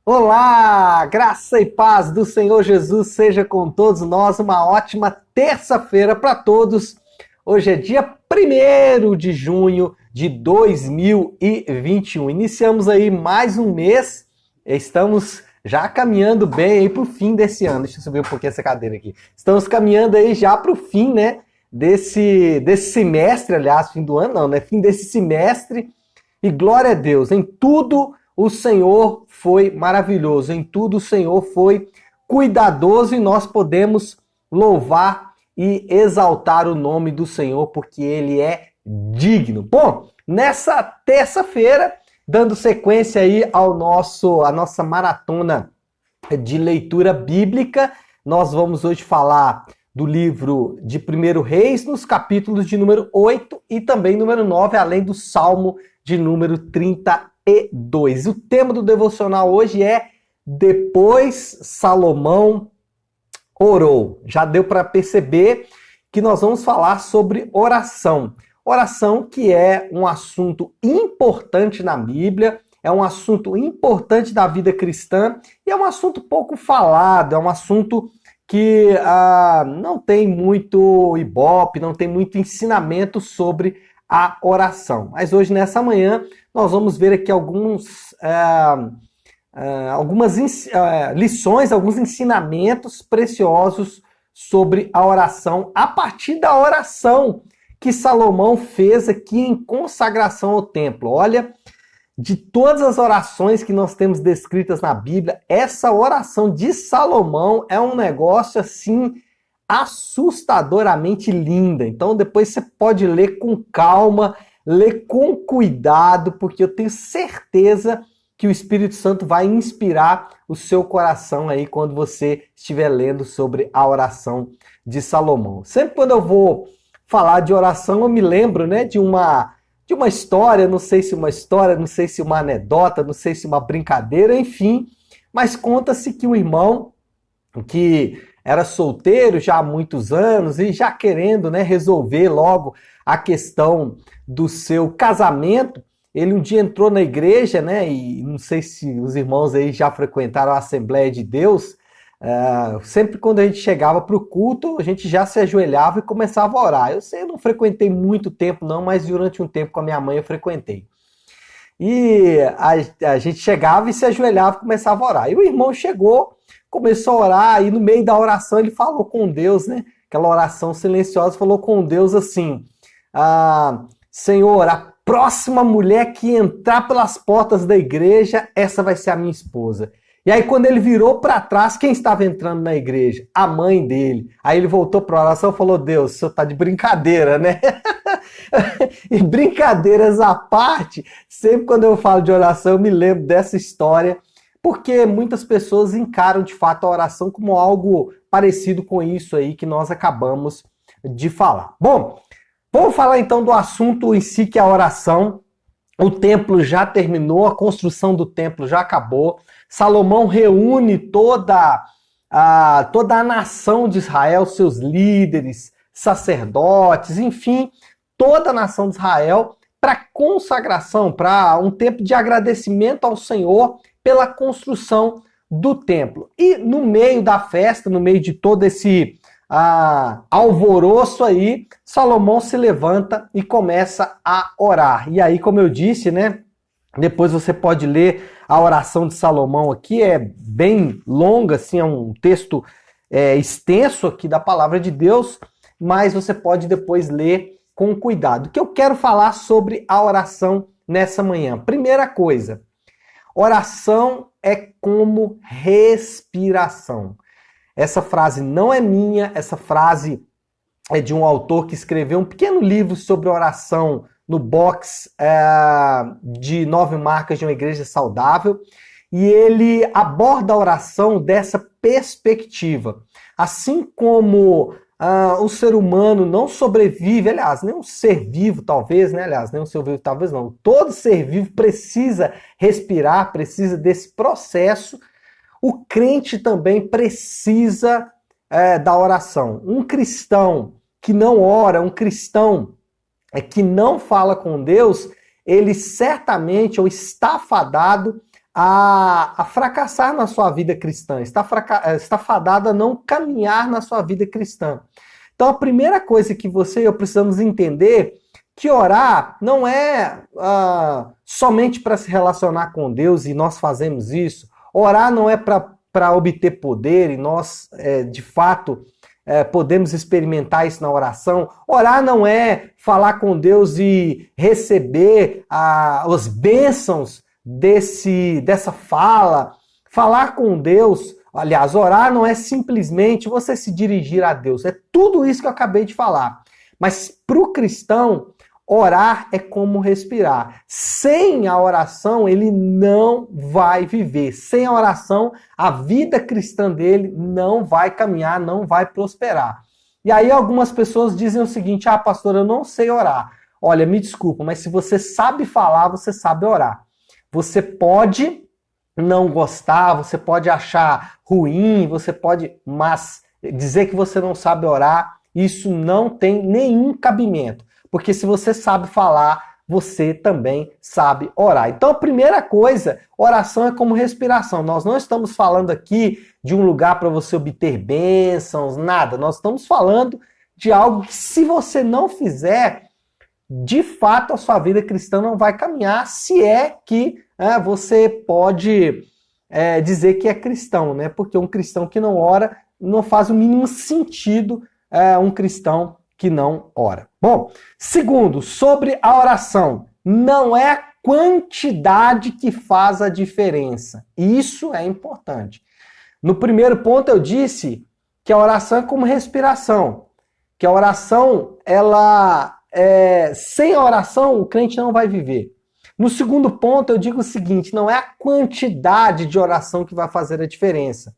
Olá, graça e paz do Senhor Jesus seja com todos nós. Uma ótima terça-feira para todos. Hoje é dia 1º de junho de 2021. Iniciamos aí mais um mês. Estamos já caminhando bem aí para o fim desse ano. Deixa eu subir um pouquinho essa cadeira aqui. Estamos caminhando aí já para o fim, né? Desse semestre, aliás, fim do ano não, né? Fim desse semestre. E glória a Deus, em tudo o Senhor foi maravilhoso, em tudo o Senhor foi cuidadoso e nós podemos louvar e exaltar o nome do Senhor porque Ele é digno. Bom, nessa terça-feira, dando sequência aí à nossa maratona de leitura bíblica, nós vamos hoje falar do livro de 1 Reis, nos capítulos de número 8 e também número 9, além do Salmo de número 32. O tema do devocional hoje é Depois Salomão orou. Já deu para perceber que nós vamos falar sobre oração. Oração que é um assunto importante na Bíblia, é um assunto importante da vida cristã e é um assunto pouco falado, é um assunto que não tem muito ibope, não tem muito ensinamento sobre a oração. Mas hoje, nessa manhã, nós vamos ver aqui algumas lições, alguns ensinamentos preciosos sobre a oração, a partir da oração que Salomão fez aqui em consagração ao templo. Olha, de todas as orações que nós temos descritas na Bíblia, essa oração de Salomão é um negócio assim assustadoramente linda. Então depois você pode ler com calma, ler com cuidado, porque eu tenho certeza que o Espírito Santo vai inspirar o seu coração aí quando você estiver lendo sobre a oração de Salomão. Sempre quando eu vou falar de oração, eu me lembro, né, de uma história, não sei se uma história, não sei se uma anedota, não sei se uma brincadeira, enfim, mas conta-se que um irmão que era solteiro já há muitos anos e já querendo, né, resolver logo a questão do seu casamento, ele um dia entrou na igreja, né, e não sei se os irmãos aí já frequentaram a Assembleia de Deus, sempre quando a gente chegava para o culto, a gente já se ajoelhava e começava a orar. Eu não frequentei muito tempo não, mas durante um tempo com a minha mãe eu frequentei. E a gente chegava e se ajoelhava e começava a orar. E o irmão chegou, começou a orar e no meio da oração ele falou com Deus, né? Aquela oração silenciosa, falou com Deus assim, Senhor, a próxima mulher que entrar pelas portas da igreja, essa vai ser a minha esposa. E aí quando ele virou para trás, quem estava entrando na igreja? A mãe dele. Aí ele voltou para a oração e falou, Deus, o senhor tá de brincadeira, né? E brincadeiras à parte, sempre quando eu falo de oração, eu me lembro dessa história, porque muitas pessoas encaram de fato a oração como algo parecido com isso aí que nós acabamos de falar. Bom, vamos falar então do assunto em si, que é a oração. O templo já terminou, a construção do templo já acabou. Salomão reúne toda a nação de Israel, seus líderes, sacerdotes, enfim, toda a nação de Israel para consagração, para um tempo de agradecimento ao Senhor pela construção do templo. E no meio da festa, no meio de todo esse alvoroço aí, Salomão se levanta e começa a orar. E aí, como eu disse, né? Depois você pode ler a oração de Salomão aqui, é bem longa, assim, é um texto extenso aqui da palavra de Deus, mas você pode depois ler com cuidado. O que eu quero falar sobre a oração nessa manhã? Primeira coisa, oração é como respiração. Essa frase não é minha, essa frase é de um autor que escreveu um pequeno livro sobre oração no box de 9 marcas de uma igreja saudável, e ele aborda a oração dessa perspectiva. Assim como o ser humano não sobrevive, aliás, nem um ser vivo talvez, né? Aliás, nem um ser vivo talvez não. Todo ser vivo precisa respirar, precisa desse processo. O crente também precisa da oração. Um cristão que não ora, um cristão que não fala com Deus, ele certamente ou está fadado a fracassar na sua vida cristã, está fadada a não caminhar na sua vida cristã. Então a primeira coisa que você e eu precisamos entender que orar não é somente para se relacionar com Deus, e nós fazemos isso. Orar não é para obter poder, e nós, de fato, podemos experimentar isso na oração. Orar não é falar com Deus e receber as bênçãos dessa fala. Falar com Deus, aliás, orar não é simplesmente você se dirigir a Deus. É tudo isso que eu acabei de falar. Mas para o cristão, orar é como respirar. Sem a oração, ele não vai viver. Sem a oração, a vida cristã dele não vai caminhar, não vai prosperar. E aí algumas pessoas dizem o seguinte: pastor, eu não sei orar. Olha, me desculpa, mas se você sabe falar, você sabe orar. Você pode não gostar, você pode achar ruim, você pode, mas dizer que você não sabe orar, isso não tem nenhum cabimento. Porque se você sabe falar, você também sabe orar. Então a primeira coisa, oração é como respiração. Nós não estamos falando aqui de um lugar para você obter bênçãos, nada. Nós estamos falando de algo que, se você não fizer, de fato a sua vida cristã não vai caminhar, se é que você pode dizer que é cristão, né? Porque um cristão que não ora não faz o mínimo sentido um cristão que não ora. Bom, segundo, sobre a oração, não é a quantidade que faz a diferença. Isso é importante. No primeiro ponto eu disse que a oração é como respiração, que a oração, sem a oração o crente não vai viver. No segundo ponto eu digo o seguinte: não é a quantidade de oração que vai fazer a diferença.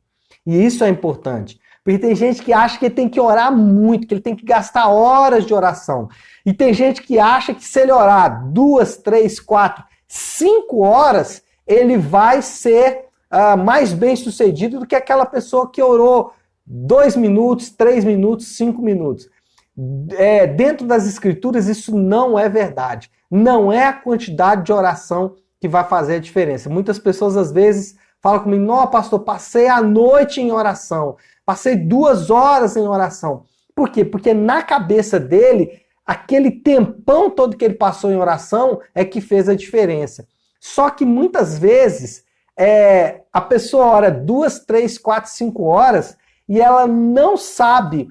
E isso é importante. Porque tem gente que acha que ele tem que orar muito, que ele tem que gastar horas de oração. E tem gente que acha que se ele orar 2, 3, 4, 5 horas, ele vai ser mais bem sucedido do que aquela pessoa que orou 2 minutos, 3 minutos, 5 minutos. Dentro das escrituras isso não é verdade. Não é a quantidade de oração que vai fazer a diferença. Muitas pessoas às vezes falam comigo: não, pastor, passei a noite em oração. Passei 2 horas em oração. Por quê? Porque na cabeça dele, aquele tempão todo que ele passou em oração é que fez a diferença. Só que muitas vezes a pessoa ora 2, 3, 4, 5 horas e ela não sabe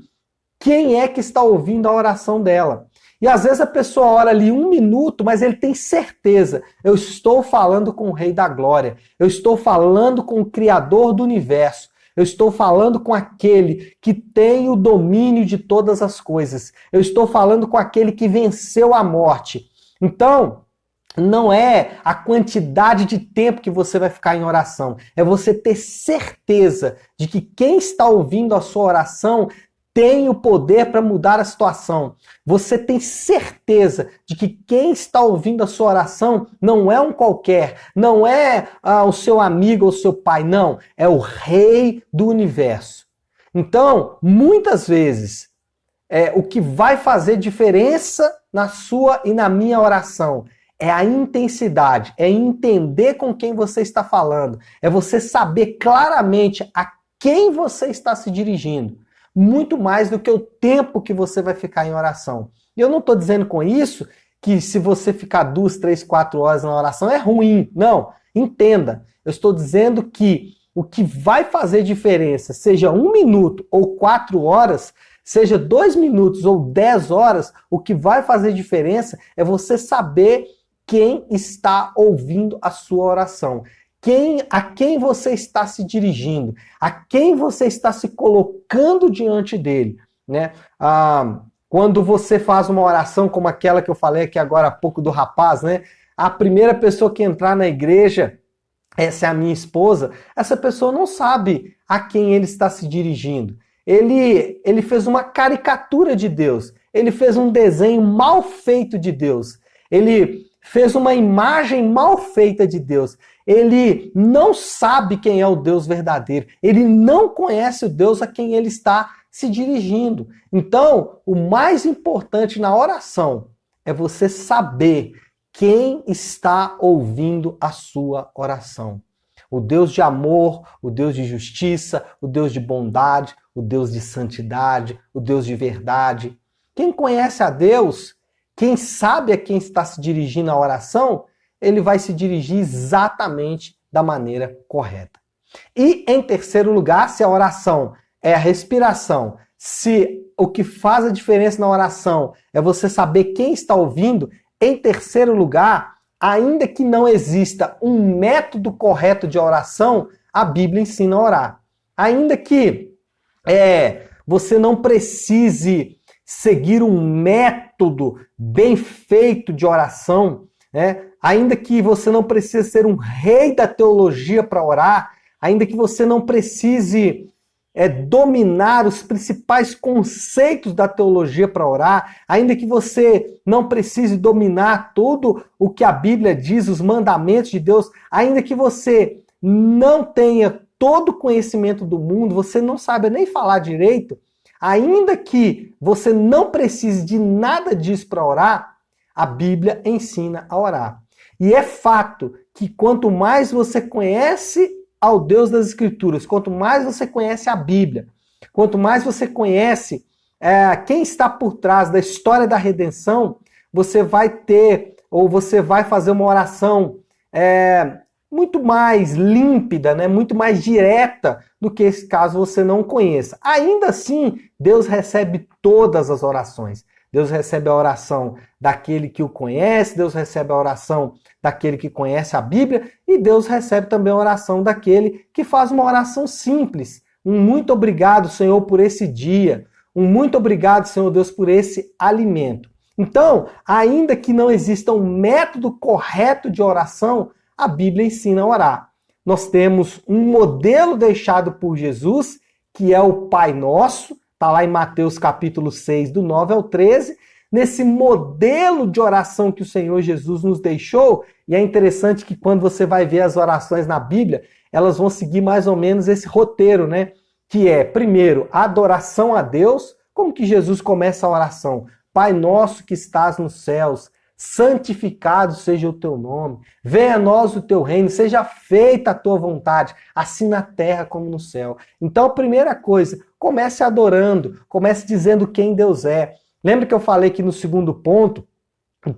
quem é que está ouvindo a oração dela. E às vezes a pessoa ora ali 1 minuto, mas ele tem certeza: eu estou falando com o Rei da Glória, eu estou falando com o Criador do Universo. Eu estou falando com aquele que tem o domínio de todas as coisas. Eu estou falando com aquele que venceu a morte. Então, não é a quantidade de tempo que você vai ficar em oração. É você ter certeza de que quem está ouvindo a sua oração tem o poder para mudar a situação. Você tem certeza de que quem está ouvindo a sua oração não é um qualquer, não é o seu amigo ou o seu pai, não. É o Rei do Universo. Então, muitas vezes, o que vai fazer diferença na sua e na minha oração é a intensidade, é entender com quem você está falando, é você saber claramente a quem você está se dirigindo. Muito mais do que o tempo que você vai ficar em oração. E eu não estou dizendo com isso que se você ficar 2, 3, 4 horas na oração é ruim. Não, entenda. Eu estou dizendo que o que vai fazer diferença, seja 1 minuto ou 4 horas, seja 2 minutos ou 10 horas, o que vai fazer diferença é você saber quem está ouvindo a sua oração. A quem você está se dirigindo, a quem você está se colocando diante dele, né? Quando você faz uma oração como aquela que eu falei aqui agora há pouco do rapaz, né? A primeira pessoa que entrar na igreja, essa é a minha esposa, essa pessoa não sabe a quem ele está se dirigindo. Ele fez uma caricatura de Deus, ele fez um desenho mal feito de Deus, ele fez uma imagem mal feita de Deus. Ele não sabe quem é o Deus verdadeiro. Ele não conhece o Deus a quem ele está se dirigindo. Então, o mais importante na oração é você saber quem está ouvindo a sua oração. O Deus de amor, o Deus de justiça, o Deus de bondade, o Deus de santidade, o Deus de verdade. Quem conhece a Deus, quem sabe a quem está se dirigindo a oração, ele vai se dirigir exatamente da maneira correta. E em terceiro lugar, se a oração é a respiração, se o que faz a diferença na oração é você saber quem está ouvindo, em terceiro lugar, ainda que não exista um método correto de oração, a Bíblia ensina a orar. Ainda que você não precise seguir um método bem feito de oração, né? Ainda que você não precise ser um rei da teologia para orar, ainda que você não precise dominar os principais conceitos da teologia para orar, ainda que você não precise dominar tudo o que a Bíblia diz, os mandamentos de Deus, ainda que você não tenha todo o conhecimento do mundo, você não sabe nem falar direito, ainda que você não precise de nada disso para orar, a Bíblia ensina a orar. E é fato que quanto mais você conhece ao Deus das Escrituras, quanto mais você conhece a Bíblia, quanto mais você conhece quem está por trás da história da redenção, você vai ter, ou você vai fazer uma oração muito mais límpida, né? Muito mais direta do que caso você não conheça. Ainda assim, Deus recebe todas as orações. Deus recebe a oração daquele que o conhece, Deus recebe a oração daquele que conhece a Bíblia e Deus recebe também a oração daquele que faz uma oração simples. Um muito obrigado, Senhor, por esse dia. Um muito obrigado, Senhor Deus, por esse alimento. Então, ainda que não exista um método correto de oração, a Bíblia ensina a orar. Nós temos um modelo deixado por Jesus, que é o Pai Nosso, está lá em Mateus capítulo 6, do 9 ao 13, nesse modelo de oração que o Senhor Jesus nos deixou, e é interessante que quando você vai ver as orações na Bíblia, elas vão seguir mais ou menos esse roteiro, né? Que é, primeiro, adoração a Deus, como que Jesus começa a oração? Pai nosso que estás nos céus, santificado seja o teu nome, venha a nós o teu reino, seja feita a tua vontade, assim na terra como no céu. Então, a primeira coisa, comece adorando, comece dizendo quem Deus é. Lembra que eu falei que no segundo ponto,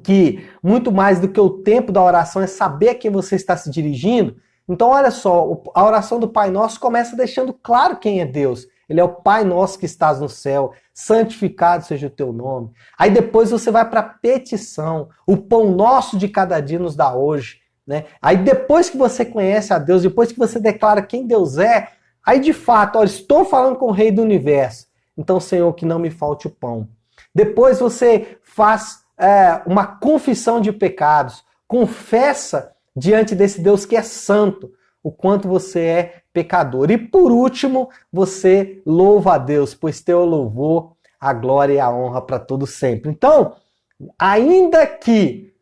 que muito mais do que o tempo da oração é saber a quem você está se dirigindo? Então, olha só, a oração do Pai Nosso começa deixando claro quem é Deus. Ele é o Pai Nosso que estás no céu, santificado seja o teu nome. Aí depois você vai para a petição, o pão nosso de cada dia nos dá hoje. Né? Aí depois que você conhece a Deus, depois que você declara quem Deus é, aí de fato, olha, estou falando com o Rei do Universo. Então, Senhor, que não me falte o pão. Depois você faz uma confissão de pecados, confessa diante desse Deus que é santo, o quanto você é pecador. E por último, você louva a Deus, pois teu louvor, a glória e a honra para todo sempre. Então, ainda que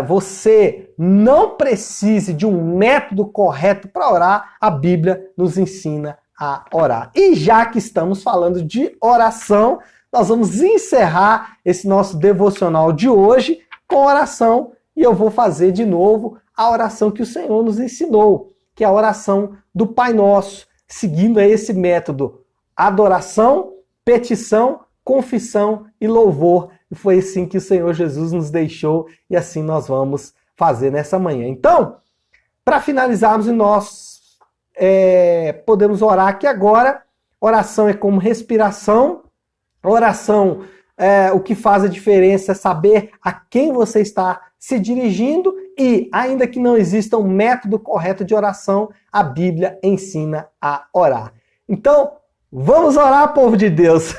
você não precise de um método correto para orar, a Bíblia nos ensina a orar. E já que estamos falando de oração, nós vamos encerrar esse nosso devocional de hoje com oração e eu vou fazer de novo a oração que o Senhor nos ensinou, que é a oração do Pai Nosso, seguindo esse método: adoração, petição, confissão e louvor. E foi assim que o Senhor Jesus nos deixou e assim nós vamos fazer nessa manhã. Então, para finalizarmos, nós podemos orar aqui agora. Oração é como respiração. Oração, o que faz a diferença é saber a quem você está se dirigindo e, ainda que não exista um método correto de oração, a Bíblia ensina a orar. Então, vamos orar, povo de Deus.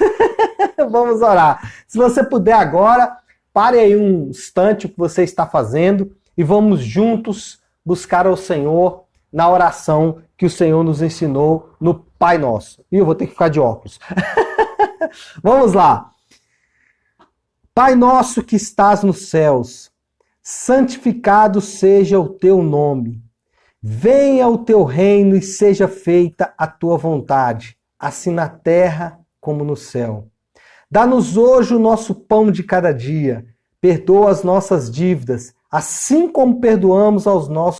Vamos orar. Se você puder agora, pare aí um instante o que você está fazendo e vamos juntos buscar ao Senhor na oração que o Senhor nos ensinou no Pai Nosso. E eu vou ter que ficar de óculos. Vamos lá. Pai nosso que estás nos céus, santificado seja o teu nome. Venha o teu reino e seja feita a tua vontade, assim na terra como no céu. Dá-nos hoje o nosso pão de cada dia. Perdoa as nossas dívidas, assim como perdoamos aos nossos